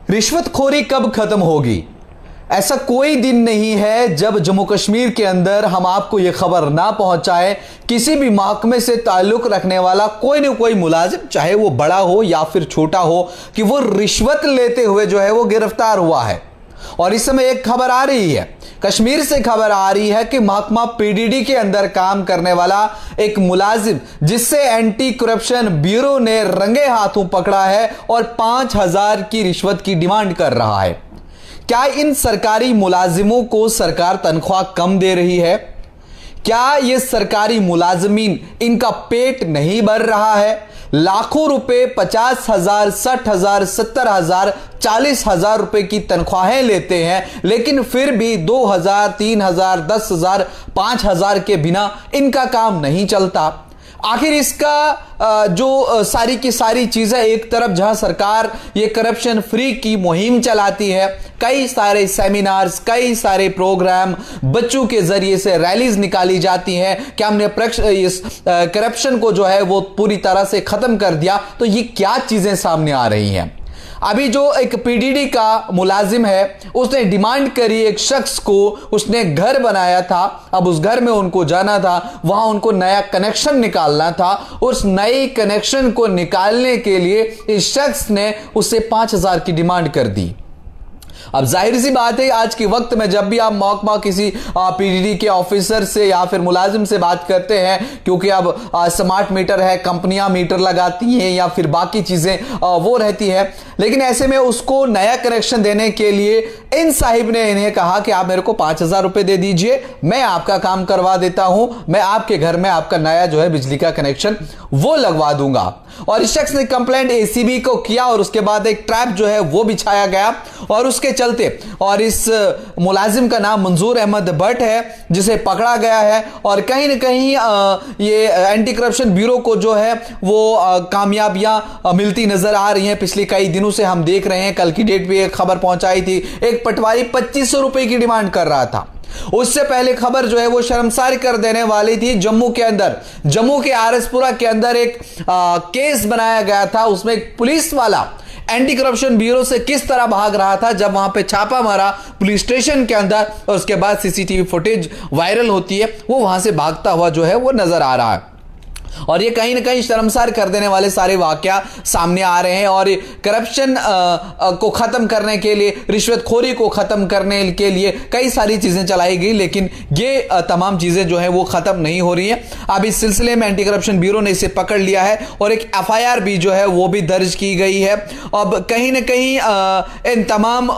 रिश्वतखोरी कब खत्म होगी? ऐसा कोई दिन नहीं है जब जम्मू कश्मीर के अंदर हम आपको यह खबर ना पहुंचाए किसी भी महकमे से ताल्लुक रखने वाला कोई ना कोई मुलाजिम, चाहे वो बड़ा हो या फिर छोटा हो, कि वो रिश्वत लेते हुए जो है वो गिरफ्तार हुआ है। और इस समय एक खबर आ रही है, कश्मीर से खबर आ रही है कि महकमा पीडीडी के अंदर काम करने वाला एक मुलाजिम, जिससे एंटी करप्शन ब्यूरो ने रंगे हाथों पकड़ा है और 5,000 की रिश्वत की डिमांड कर रहा है। क्या इन सरकारी मुलाजिमों को सरकार तनख्वाह कम दे रही है? क्या ये सरकारी मुलाजमीन, इनका पेट नहीं भर रहा है? लाखों रुपए, 50,000, 60,000, 70,000, 40,000 रुपए की तनख्वाहें लेते हैं, लेकिन फिर भी 2,000, 3,000, 10,000, 5,000 के बिना इनका काम नहीं चलता। आखिर इसका जो सारी की सारी चीजें, एक तरफ जहां सरकार ये करप्शन फ्री की मुहिम चलाती है, कई सारे सेमिनार्स, कई सारे प्रोग्राम, बच्चों के जरिए से रैलीज निकाली जाती हैं कि हमने इस करप्शन को जो है वो पूरी तरह से खत्म कर दिया, तो ये क्या चीजें सामने आ रही हैं? अभी जो एक पीडीडी का मुलाजिम है, उसने डिमांड करी एक शख्स को, उसने घर बनाया था, अब उस घर में उनको जाना था, वहां उनको नया कनेक्शन निकालना था। उस नए कनेक्शन को निकालने के लिए इस शख्स ने उससे 5,000 की डिमांड कर दी। अब जाहिर सी बात है, आज के वक्त में जब भी आप महकमा किसी पीडीडी के ऑफिसर से या फिर मुलाजिम से बात करते हैं, क्योंकि अब स्मार्ट मीटर है, कंपनियां मीटर लगाती हैं या फिर बाकी चीजें वो रहती है, लेकिन ऐसे में उसको नया कनेक्शन देने के लिए इन साहिब ने इन्हें कहा कि आप मेरे को 5,000 रुपए दे दीजिए, मैं आपका काम करवा देता हूं, मैं आपके घर में आपका नया जो है बिजली का कनेक्शन वो लगवा दूंगा। और इस शख्स ने कंप्लेंट एसीबी को किया और उसके बाद एक ट्रैप जो है वो बिछाया गया और उसके चलते, और इस मुलाजिम का नाम मंजूर अहमद भट्ट है, जिसे पकड़ा गया है। और कहीं ना कहीं ये एंटी करप्शन ब्यूरो को जो है वो कामयाबियां मिलती नजर आ रही हैं। पिछले कई दिनों से हम देख रहे हैं, कल की डेट पे एक खबर पहुंचाई थी, एक पटवारी 2,500 रुपए की डिमांड कर रहा था। उससे पहले खबर जो है वो शर्मसार कर देने वाली थी। जम्मू के अंदर, जम्मू के आरएसपुरा के अंदर एक केस बनाया गया था, उसमें एक पुलिस वाला एंटी करप्शन ब्यूरो से किस तरह भाग रहा था जब वहां पे छापा मारा पुलिस स्टेशन के अंदर, और उसके बाद सीसीटीवी फुटेज वायरल होती है, वो वहां से भागता हुआ जो है वो नजर आ रहा है। और ये कहीं ना कहीं शर्मसार कर देने वाले सारे वाकया सामने आ रहे हैं। और करप्शन को खत्म करने के लिए, रिश्वतखोरी को खत्म करने के लिए कई सारी चीजें चलाई गई, लेकिन ये तमाम चीजें जो है वो खत्म नहीं हो रही हैं। अब इस सिलसिले में एंटी करप्शन ब्यूरो ने इसे पकड़ लिया है और एक एफआईआर भी जो है वो भी दर्ज की गई है। अब कहीं ना कहीं इन तमाम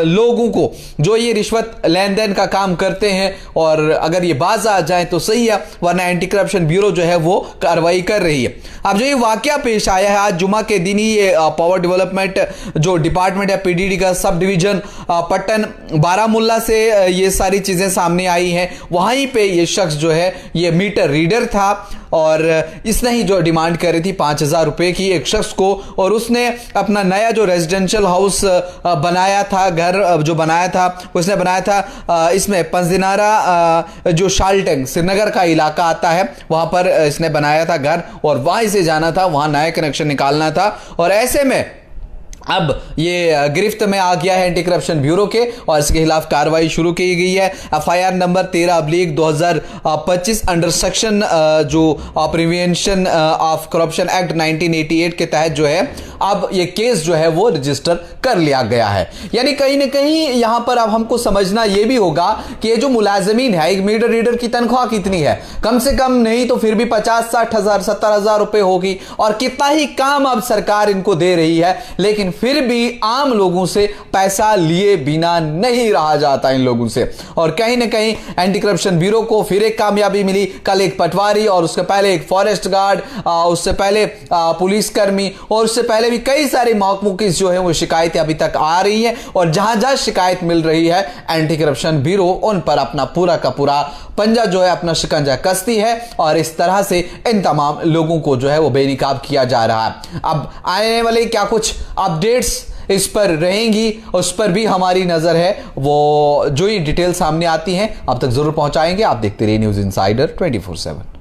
लोगों को जो ये रिश्वत लेन देन का काम करते हैं, और अगर ये बाज आ जाए तो सही है, वरना एंटी करप्शन ब्यूरो जो है वो कार्रवाई कर रही है। अब जो ये वाकया पेश आया है, आज जुमा के दिन ही ये पावर डेवलपमेंट जो डिपार्टमेंट है पीडीडी का सब डिवीजन पट्टन बारामुल्ला से ये सारी चीजें सामने आई हैं। वहीं पे ये शख्स जो है ये मीटर रीडर था और इसने ही जो डिमांड कर रही थी 5,000 रुपए की एक शख्स को, और उसने अपना नया जो रेजिडेंशियल हाउस बनाया था, घर जो बनाया था, उसने बनाया था इसमें पंजदिनारा जो शालटेंग श्रीनगर का इलाका आता है, वहां पर इसने बनाया था घर, और वहां से जाना था, वहां नया कनेक्शन निकालना था। और ऐसे में अब ये गिरफ्त में आ गया है एंटी करप्शन ब्यूरो के, और इसके खिलाफ कार्रवाई शुरू की गई है। एफआईआर नंबर 13/2025 अंडर सेक्शन जो प्रिवेंशन ऑफ करप्शन एक्ट 1988 के तहत जो है अब ये केस जो है वो रजिस्टर कर लिया गया है। यानी कहीं ना कहीं यहां पर अब हमको समझना यह भी होगा कि ये जो मुलाजमीन है, एक मीटर रीडर की तनख्वाह कितनी है, कम से कम नहीं तो फिर भी 50-60,000, 70,000 रुपए होगी, और कितना ही काम अब सरकार इनको दे रही है, लेकिन फिर भी आम लोगों से पैसा लिए बिना नहीं रहा जाता इन लोगों से। और कहीं ना कहीं एंटी करप्शन ब्यूरो को फिर एक कामयाबी मिली, कल एक पटवारी, और उसके पहले एक फॉरेस्ट गार्ड, उससे पहले पुलिसकर्मी, और उससे पहले भी कई सारे महकमों की जो है वो शिकायतें अभी तक आ रही हैं, और जहां जहां शिकायत मिल रही है एंटी करप्शन ब्यूरो उन पर अपना पूरा का पूरा पंजा जो है अपना शिकंजा कसती है, और इस तरह से इन तमाम लोगों को जो है वो बेनकाब किया जा रहा है। अब आने वाले क्या कुछ अपडेट्स इस पर रहेंगी, उस पर भी हमारी नजर है, वो जो ये डिटेल सामने आती हैं अब तक जरूर पहुंचाएंगे। आप देखते रहिए न्यूज़ इनसाइडर 24/7।